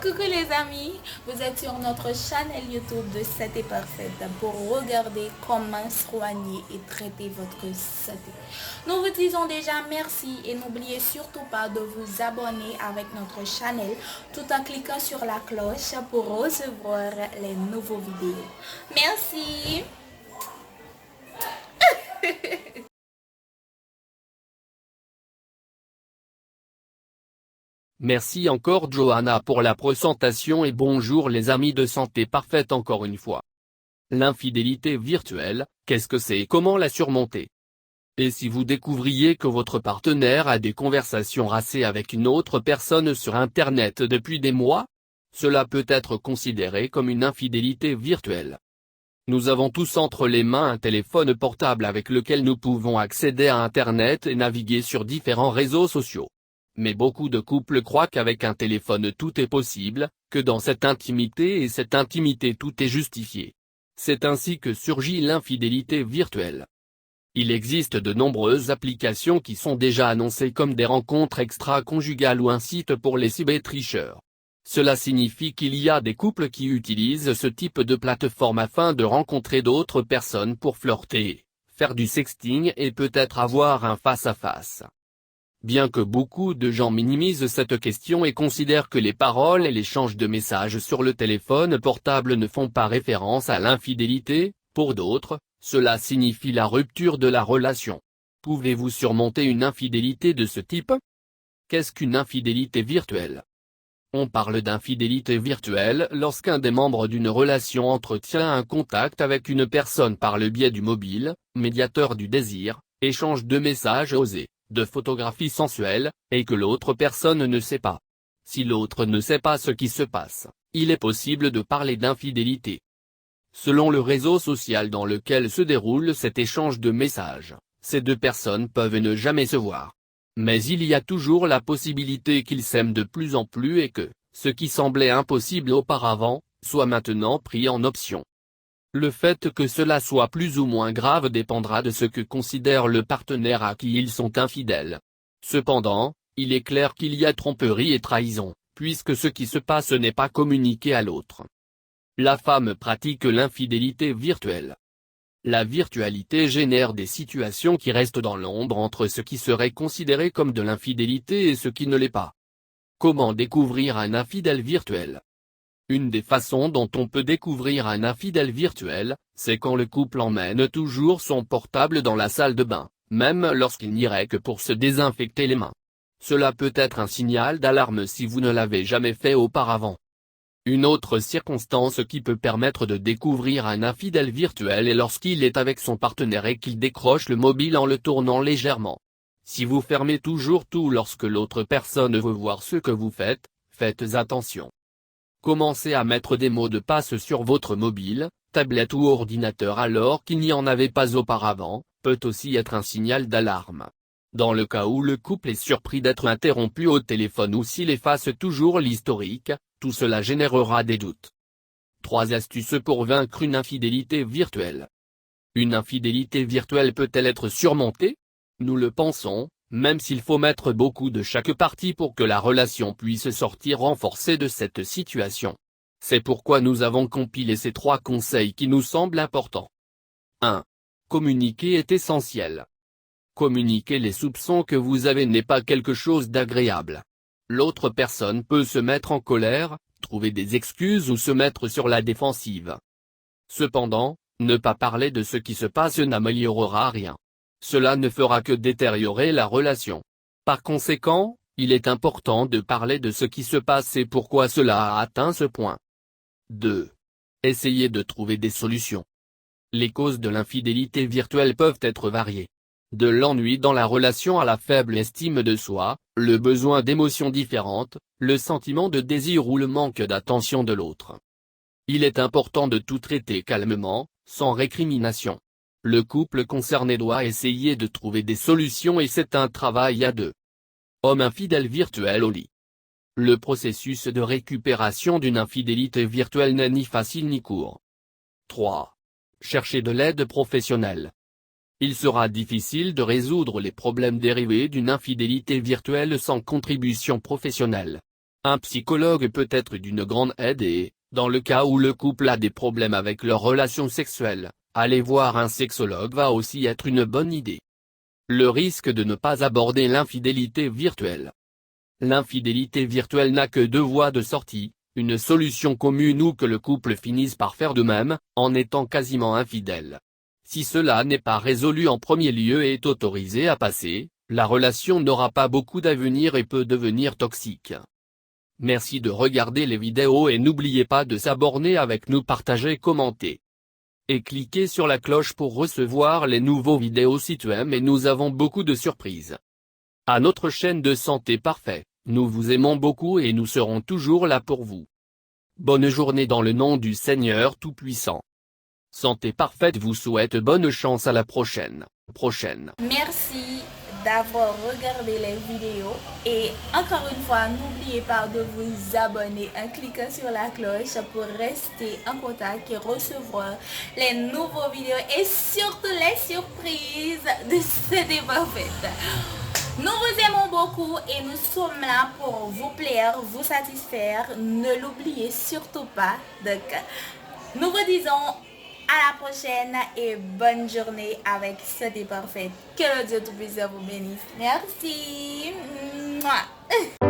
Coucou les amis, vous êtes sur notre chaîne YouTube de Santé Parfaite pour regarder comment soigner et traiter votre santé. Nous vous disons déjà merci et n'oubliez surtout pas de vous abonner avec notre chaîne tout en cliquant sur la cloche pour recevoir les nouveaux vidéos. Merci. Merci encore Johanna pour la présentation et bonjour les amis de Santé Parfaite encore une fois. L'infidélité virtuelle, qu'est-ce que c'est et comment la surmonter? Et si vous découvriez que votre partenaire a des conversations racées avec une autre personne sur Internet depuis des mois? Cela peut être considéré comme une infidélité virtuelle. Nous avons tous entre les mains un téléphone portable avec lequel nous pouvons accéder à Internet et naviguer sur différents réseaux sociaux. Mais beaucoup de couples croient qu'avec un téléphone tout est possible, que dans cette intimité tout est justifié. C'est ainsi que surgit l'infidélité virtuelle. Il existe de nombreuses applications qui sont déjà annoncées comme des rencontres extra-conjugales ou un site pour les cybertricheurs. Cela signifie qu'il y a des couples qui utilisent ce type de plateforme afin de rencontrer d'autres personnes pour flirter, faire du sexting et peut-être avoir un face-à-face. Bien que beaucoup de gens minimisent cette question et considèrent que les paroles et l'échange de messages sur le téléphone portable ne font pas référence à l'infidélité, pour d'autres, cela signifie la rupture de la relation. Pouvez-vous surmonter une infidélité de ce type? Qu'est-ce qu'une infidélité virtuelle? On parle d'infidélité virtuelle lorsqu'un des membres d'une relation entretient un contact avec une personne par le biais du mobile, médiateur du désir, échange de messages osés, de photographies sensuelles, et que l'autre personne ne sait pas. Si l'autre ne sait pas ce qui se passe, il est possible de parler d'infidélité. Selon le réseau social dans lequel se déroule cet échange de messages, ces deux personnes peuvent ne jamais se voir. Mais il y a toujours la possibilité qu'ils s'aiment de plus en plus et que, ce qui semblait impossible auparavant, soit maintenant pris en option. Le fait que cela soit plus ou moins grave dépendra de ce que considère le partenaire à qui ils sont infidèles. Cependant, il est clair qu'il y a tromperie et trahison, puisque ce qui se passe n'est pas communiqué à l'autre. La femme pratique l'infidélité virtuelle. La virtualité génère des situations qui restent dans l'ombre entre ce qui serait considéré comme de l'infidélité et ce qui ne l'est pas. Comment découvrir un infidèle virtuel? Une des façons dont on peut découvrir un infidèle virtuel, c'est quand le couple emmène toujours son portable dans la salle de bain, même lorsqu'il n'irait que pour se désinfecter les mains. Cela peut être un signal d'alarme si vous ne l'avez jamais fait auparavant. Une autre circonstance qui peut permettre de découvrir un infidèle virtuel est lorsqu'il est avec son partenaire et qu'il décroche le mobile en le tournant légèrement. Si vous fermez toujours tout lorsque l'autre personne veut voir ce que vous faites, faites attention. Commencez à mettre des mots de passe sur votre mobile, tablette ou ordinateur alors qu'il n'y en avait pas auparavant, peut aussi être un signal d'alarme. Dans le cas où le couple est surpris d'être interrompu au téléphone ou s'il efface toujours l'historique, tout cela générera des doutes. 3 astuces pour vaincre une infidélité virtuelle. Une infidélité virtuelle peut-elle être surmontée? Nous le pensons, même s'il faut mettre beaucoup de chaque partie pour que la relation puisse sortir renforcée de cette situation. C'est pourquoi nous avons compilé ces 3 conseils qui nous semblent importants. 1. Communiquer est essentiel. Communiquer les soupçons que vous avez n'est pas quelque chose d'agréable. L'autre personne peut se mettre en colère, trouver des excuses ou se mettre sur la défensive. Cependant, ne pas parler de ce qui se passe n'améliorera rien. Cela ne fera que détériorer la relation. Par conséquent, il est important de parler de ce qui se passe et pourquoi cela a atteint ce point. 2. Essayez de trouver des solutions. Les causes de l'infidélité virtuelle peuvent être variées. De l'ennui dans la relation à la faible estime de soi, le besoin d'émotions différentes, le sentiment de désir ou le manque d'attention de l'autre. Il est important de tout traiter calmement, sans récrimination. Le couple concerné doit essayer de trouver des solutions et c'est un travail à 2. Homme infidèle virtuel au lit. Le processus de récupération d'une infidélité virtuelle n'est ni facile ni court. 3. Cherchez de l'aide professionnelle. Il sera difficile de résoudre les problèmes dérivés d'une infidélité virtuelle sans contribution professionnelle. Un psychologue peut être d'une grande aide et, dans le cas où le couple a des problèmes avec leurs relations sexuelles, aller voir un sexologue va aussi être une bonne idée. Le risque de ne pas aborder l'infidélité virtuelle. L'infidélité virtuelle n'a que deux voies de sortie, une solution commune ou que le couple finisse par faire de même, en étant quasiment infidèle. Si cela n'est pas résolu en premier lieu et est autorisé à passer, la relation n'aura pas beaucoup d'avenir et peut devenir toxique. Merci de regarder les vidéos et n'oubliez pas de s'abonner avec nous, partager, commenter. Et cliquez sur la cloche pour recevoir les nouveaux vidéos si tu aimes, et nous avons beaucoup de surprises. À notre chaîne de Santé Parfait, nous vous aimons beaucoup et nous serons toujours là pour vous. Bonne journée dans le nom du Seigneur Tout-Puissant. Santé Parfaite vous souhaite bonne chance à la prochaine. Merci d'avoir regardé les vidéos et encore une fois, n'oubliez pas de vous abonner en cliquant sur la cloche pour rester en contact et recevoir les nouveaux vidéos et surtout les surprises de Santé Parfaite. Nous vous aimons beaucoup et nous sommes là pour vous plaire, vous satisfaire. Ne l'oubliez surtout pas. Donc, nous vous disons à la prochaine et bonne journée avec Santé Parfaite. Que le Dieu Tout-Puissant vous bénisse. Merci. Mouah.